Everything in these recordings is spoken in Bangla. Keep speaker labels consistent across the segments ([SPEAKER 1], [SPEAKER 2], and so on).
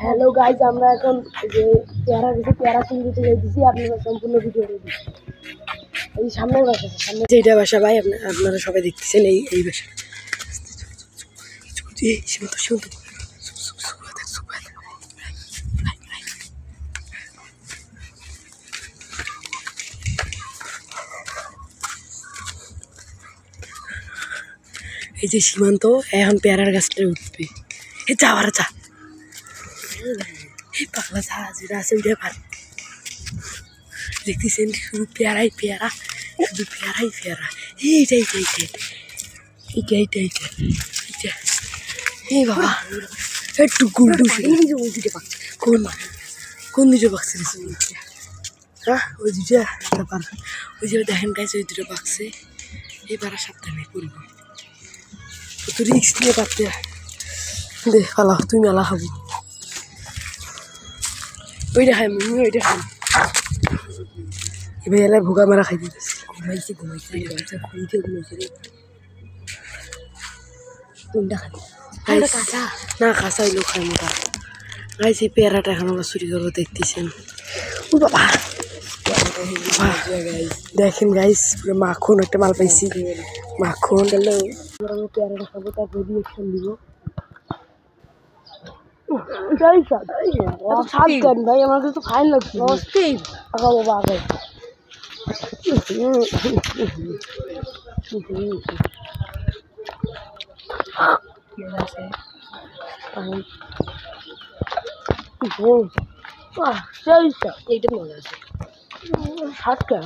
[SPEAKER 1] হ্যালো গাইজ, আমরা এখন যে পেয়ারা গেছি পেয়ারা কিনতে যাইতেছি। আপনারা সম্পূর্ণ ভিডিও দেখি। এই সামনের বাসা, সামনে এইটা বাসা ভাই, আপনারা সবাই দেখতেছেন। এই বাসা এই যে সীমান্ত এখন পেয়ারার গাছটা উঠবে। এ যাওয়ার যা এই পাগলা যা যেটা আছে ওইটা পারে। দেখতেছেন শুধু পেয়ারাই পেয়ারা, শুধু পেয়ারাই পেয়ারা। এইটা এইটা এইটা এইটা এইটা এইটা এইটা এই বাবা একটু গুলটু কোন কোন দুটো পাকছে? হ্যাঁ ওই দুটা ব্যাপার। ওই যে দেখেন গাছ ওই দুটো পাকছে। এবার সাবধানে করব, তো রিক্স নিয়ে পারতে দে পালা। তুই মেলা খাবো ওইটা খাই, ওইটা খাই। এবার এলাই ভোগা মেরা খাই দিতেছি। ঘুমাইছে ঘুমাইছে ঘুমিতে ঘুমাইছে রে। কোনটা খাই কাঁচা না? কাঁচা হইলেও খাই মোটা। গাইছে পেয়ারাটা এখন আমরা চুরি করবো, দেখতেছেন। ও বাবা দেখেন গাইস, পুরো মাখন একটা মাল পাইছি। মাখন গেলে আমি পেয়ারাটা খাবো, তারপর রিয়েকশন দিব। ভাই আমার কাছে ফাইন লাগছে। বাবা আগে এইটা মজা আছে। ষাটটা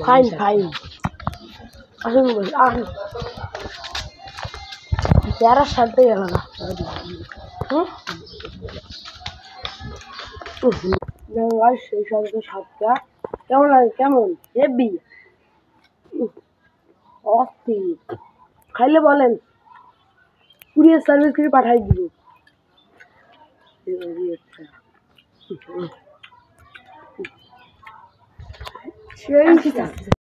[SPEAKER 1] ফাইন ফাইন আসুন আসুন। পেয়ারা ষাটটাই গেল না। সেই সাথে ষাটটা কেমন লাগে? কেমন হেভি অস্থির। খাইলে বলেন, কুরিয়ার সার্ভিস করে পাঠাই দিব। সেই